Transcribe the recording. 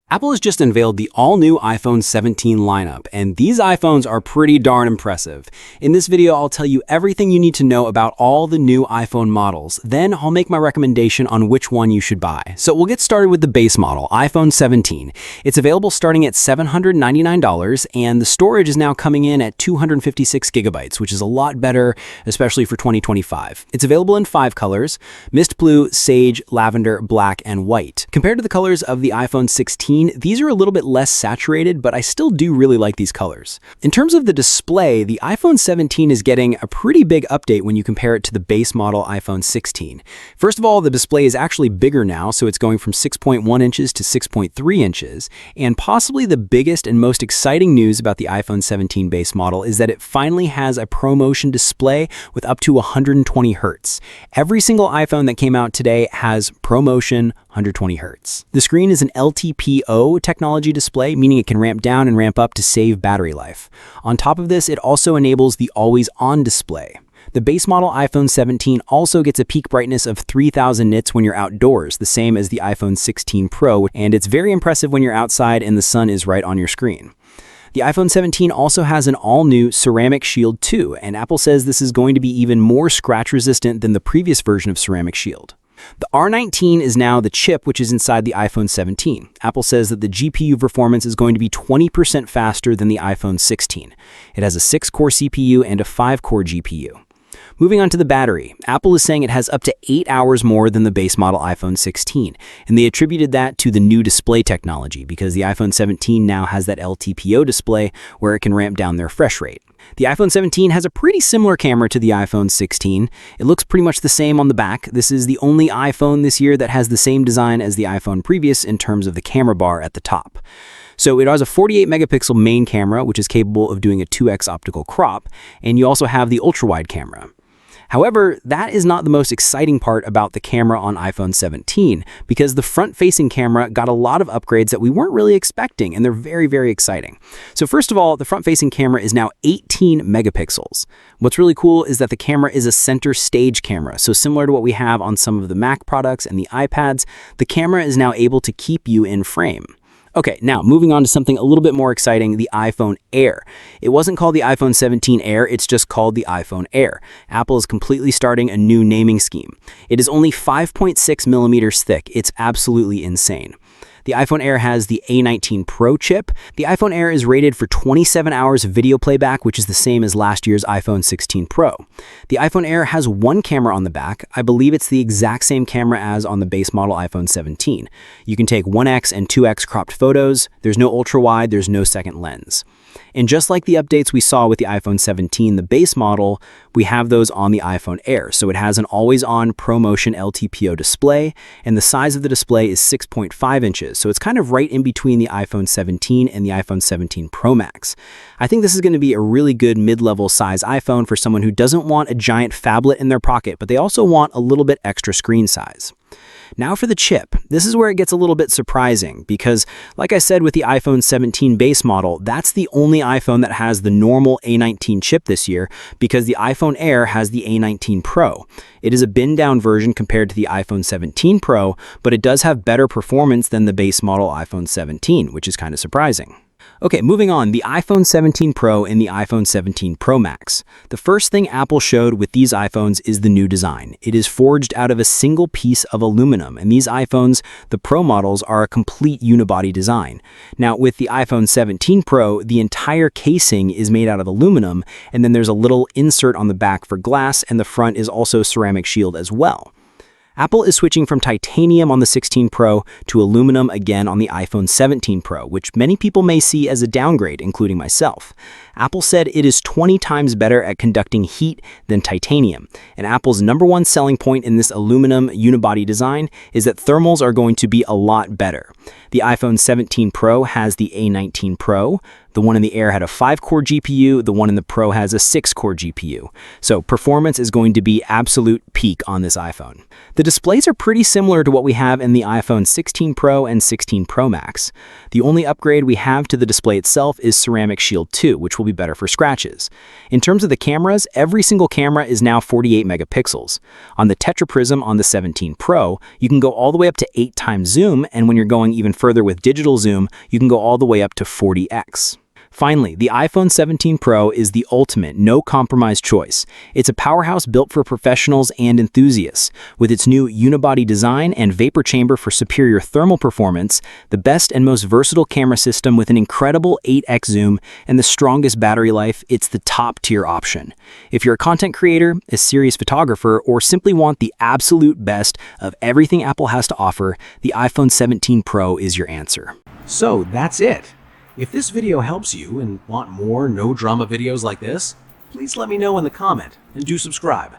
Apple has just unveiled the all-new iPhone 17 lineup, and these iPhones are pretty darn impressive. In this video, I'll tell you everything you need to know about all the new iPhone models. Then I'll make my recommendation on which one you should buy. So we'll get started with the base model, iPhone 17. It's available starting at $799, and the storage is now coming in at 256 gigabytes, which is a lot better, especially for 2025. It's available in 5 colors: mist blue, sage, lavender, black, and white. Compared to the colors of the iPhone 16, these are a little bit less saturated, but I still do really like these colors. In terms of the display, the iPhone 17 is getting a pretty big update when you compare it to the base model iPhone 16. First of all, the display is actually bigger now, so it's going from 6.1 inches to 6.3 inches. And possibly the biggest and most exciting news about the iPhone 17 base model is that it finally has a ProMotion display with up to 120 Hz. Every single iPhone that came out today has ProMotion 120 Hz. The screen is an LTPO technology display, meaning it can ramp down and ramp up to save battery life. On top of this, it also enables the always-on display. The base model iPhone 17 also gets a peak brightness of 3000 nits when you're outdoors, the same as the iPhone 16 Pro, and it's very impressive when you're outside and the sun is right on your screen. The iPhone 17 also has an all-new Ceramic Shield 2, and Apple says this is going to be even more scratch-resistant than the previous version of Ceramic Shield. The A19 is now the chip which is inside the iPhone 17. Apple says that the GPU performance is going to be 20% faster than the iPhone 16. It has a 6-core CPU and a 5-core GPU. Moving on to the battery, Apple is saying it has up to 8 hours more than the base model iPhone 16, and they attributed that to the new display technology because the iPhone 17 now has that LTPO display where it can ramp down their refresh rate. The iPhone 17 has a pretty similar camera to the iPhone 16. It looks pretty much the same on the back. This is the only iPhone this year that has the same design as the iPhone previous in terms of the camera bar at the top. So it has a 48 megapixel main camera, which is capable of doing a 2x optical crop, and you also have the ultra-wide camera. However, that is not the most exciting part about the camera on iPhone 17, because the front-facing camera got a lot of upgrades that we weren't really expecting, and they're very, very exciting. So first of all, the front-facing camera is now 18 megapixels. What's really cool is that the camera is a center stage camera, so similar to what we have on some of the Mac products and the iPads, the camera is now able to keep you in frame. Okay, now moving on to something a little bit more exciting, the iPhone Air. It wasn't called the iPhone 17 Air, it's just called the iPhone Air. Apple is completely starting a new naming scheme. It is only 5.6 millimeters thick. It's absolutely insane. The iPhone Air has the A19 Pro chip. The iPhone Air is rated for 27 hours of video playback, which is the same as last year's iPhone 16 Pro. The iPhone Air has one camera on the back. I believe it's the exact same camera as on the base model iPhone 17. You can take 1x and 2x cropped photos. There's no ultra-wide, there's no second lens. And just like the updates we saw with the iPhone 17, the base model, we have those on the iPhone Air. So it has an always-on ProMotion LTPO display, and the size of the display is 6.5 inches. So it's kind of right in between the iPhone 17 and the iPhone 17 Pro Max. I think this is going to be a really good mid-level size iPhone for someone who doesn't want a giant phablet in their pocket, but they also want a little bit extra screen size. Now for the chip. This is where it gets a little bit surprising because, like I said with the iPhone 17 base model, that's the only iPhone that has the normal A19 chip this year because the iPhone Air has the A19 Pro. It is a bin-down version compared to the iPhone 17 Pro, but it does have better performance than the base model iPhone 17, which is kind of surprising. Okay, moving on, the iPhone 17 Pro and the iPhone 17 Pro Max. The first thing Apple showed with these iPhones is the new design. It is forged out of a single piece of aluminum, and these iPhones, the Pro models, are a complete unibody design. Now, with the iPhone 17 Pro, the entire casing is made out of aluminum, and then there's a little insert on the back for glass, and the front is also ceramic shield as well. Apple is switching from titanium on the 16 Pro to aluminum again on the iPhone 17 Pro, which many people may see as a downgrade, including myself. Apple said it is 20 times better at conducting heat than titanium, and Apple's #1 selling point in this aluminum unibody design is that thermals are going to be a lot better. The iPhone 17 Pro has the A19 Pro. The one in the Air had a 5-core GPU, the one in the Pro has a 6-core GPU. So performance is going to be absolute peak on this iPhone. The displays are pretty similar to what we have in the iPhone 16 Pro and 16 Pro Max. The only upgrade we have to the display itself is Ceramic Shield 2, which will be better for scratches. In terms of the cameras, every single camera is now 48 megapixels. On the tetraprism on the 17 Pro, you can go all the way up to 8 times zoom, and when you're going even further with digital zoom, you can go all the way up to 40x. Finally, the iPhone 17 Pro is the ultimate no-compromise choice. It's a powerhouse built for professionals and enthusiasts. With its new unibody design and vapor chamber for superior thermal performance, the best and most versatile camera system with an incredible 8x zoom, and the strongest battery life, it's the top-tier option. If you're a content creator, a serious photographer, or simply want the absolute best of everything Apple has to offer, the iPhone 17 Pro is your answer. So that's it. If this video helps you and want more no-drama videos like this, please let me know in the comment and do subscribe.